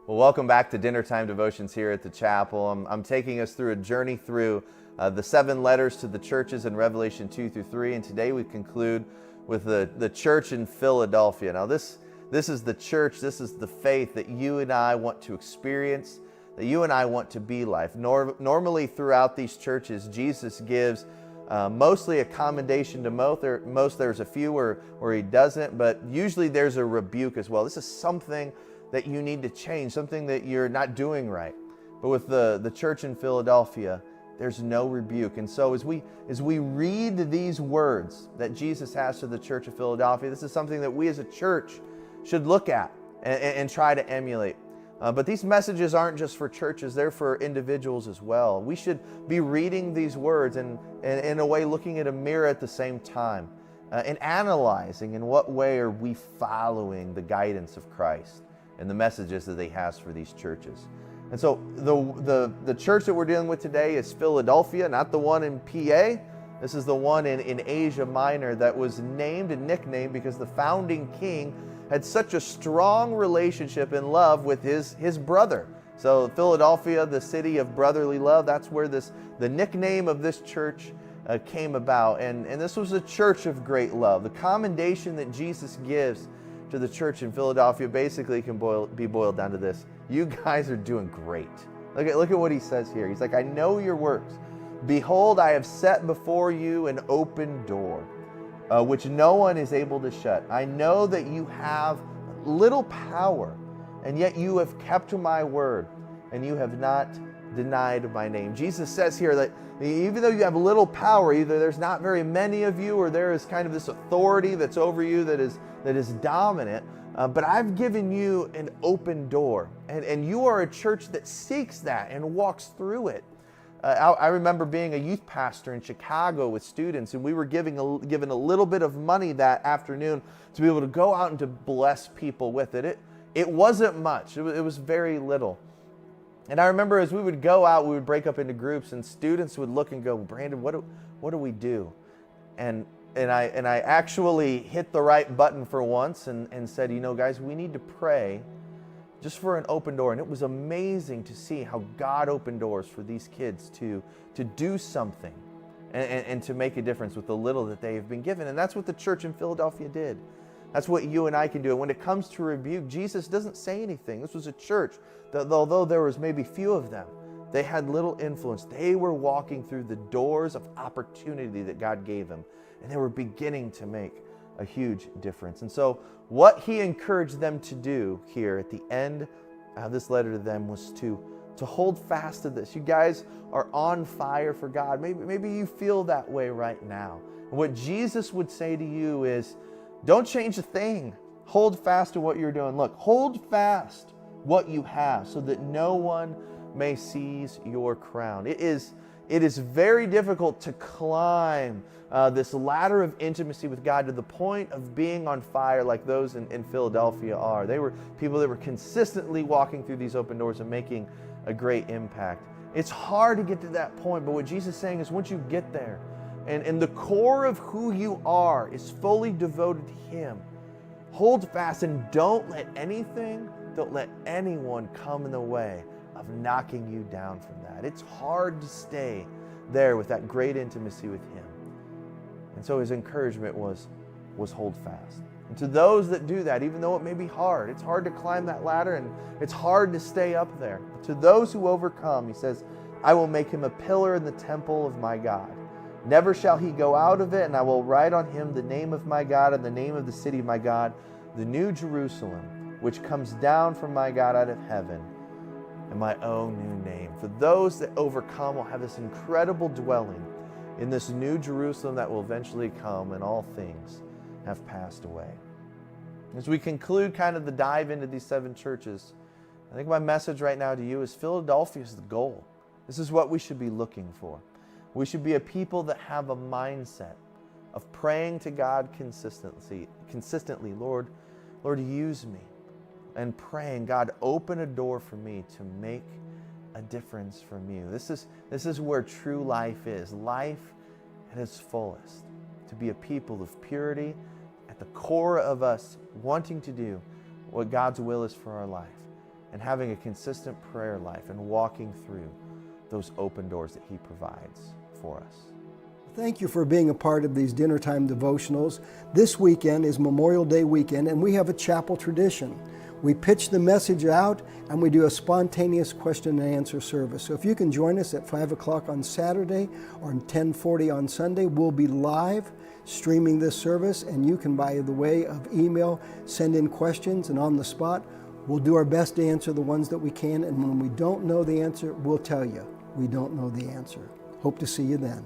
Well, welcome back to Dinner Time Devotions here at the chapel. I'm taking us through a journey through the 7 letters to the churches in Revelation 2 through 3, and today we conclude with the church in Philadelphia. Now this is the church, this is the faith that you and I want to experience, that you and I want to be like. Normally throughout these churches, Jesus gives mostly a commendation to most. There's a few where he doesn't, but usually there's a rebuke as well. This is something that you need to change, something that you're not doing right. But with the church in Philadelphia, there's no rebuke. And so as we read these words that Jesus has to the church of Philadelphia, this is something that we as a church should look at and try to emulate. But these messages aren't just for churches, they're for individuals as well. We should be reading these words and in a way looking at a mirror at the same time and analyzing in what way are we following the guidance of Christ and the messages that he has for these churches. And so the church that we're dealing with today is Philadelphia, not the one in PA. This is the one in Asia Minor that was named and nicknamed because the founding king had such a strong relationship and love with his brother. So Philadelphia, the city of brotherly love, that's where the nickname of this church came about. And this was a church of great love. The commendation that Jesus gives to the church in Philadelphia basically can be boiled down to this: you guys are doing great. Look at what he says here. He's like, I know your works. Behold, I have set before you an open door, which no one is able to shut. I know that you have little power, and yet you have kept my word, and you have not denied my name. Jesus says here that even though you have little power, either there's not very many of you, or there is kind of this authority that's over you that is dominant, but I've given you an open door, and you are a church that seeks that and walks through it. I remember being a youth pastor in Chicago with students, and we were given a little bit of money that afternoon to be able to go out and to bless people with it. It wasn't much. It was very little. And I remember as we would go out, we would break up into groups, and students would look and go, Brandon, what do we do? And I actually hit the right button for once and said, guys, we need to pray just for an open door. And it was amazing to see how God opened doors for these kids to do something and to make a difference with the little that they have been given. And that's what the church in Philadelphia did. That's what you and I can do. And when it comes to rebuke, Jesus doesn't say anything. This was a church that, although there was maybe few of them, they had little influence. They were walking through the doors of opportunity that God gave them, and they were beginning to make a huge difference. And so what he encouraged them to do here at the end of this letter to them was to hold fast to this. You guys are on fire for God. Maybe you feel that way right now. And what Jesus would say to you is, don't change a thing. Hold fast to what you're doing. Look, hold fast what you have so that no one may seize your crown. It is very difficult to climb this ladder of intimacy with God to the point of being on fire like those in Philadelphia are. They were people that were consistently walking through these open doors and making a great impact. It's hard to get to that point, but what Jesus is saying is once you get there, and the core of who you are is fully devoted to him, hold fast and don't let anyone come in the way of knocking you down from that. It's hard to stay there with that great intimacy with him. And so his encouragement was hold fast. And to those that do that, even though it may be hard, it's hard to climb that ladder and it's hard to stay up there. But to those who overcome, he says, I will make him a pillar in the temple of my God. Never shall he go out of it, and I will write on him the name of my God and the name of the city of my God, the new Jerusalem, which comes down from my God out of heaven, and my own new name. For those that overcome will have this incredible dwelling in this new Jerusalem that will eventually come, and all things have passed away. As we conclude kind of the dive into these 7 churches, I think my message right now to you is Philadelphia is the goal. This is what we should be looking for. We should be a people that have a mindset of praying to God consistently. Lord, use me. And praying, God, open a door for me to make a difference from you. This is where true life is. Life at its fullest. To be a people of purity at the core of us wanting to do what God's will is for our life. and having a consistent prayer life and walking through those open doors that He provides for us. Thank you for being a part of these dinner time devotionals. This weekend is Memorial Day weekend, and we have a chapel tradition. We pitch the message out, and we do a spontaneous question and answer service. So if you can join us at 5 o'clock on Saturday or 10:40 on Sunday, we'll be live streaming this service, and you can, by the way of email, send in questions, and on the spot, we'll do our best to answer the ones that we can, and when we don't know the answer, we'll tell you we don't know the answer. Hope to see you then.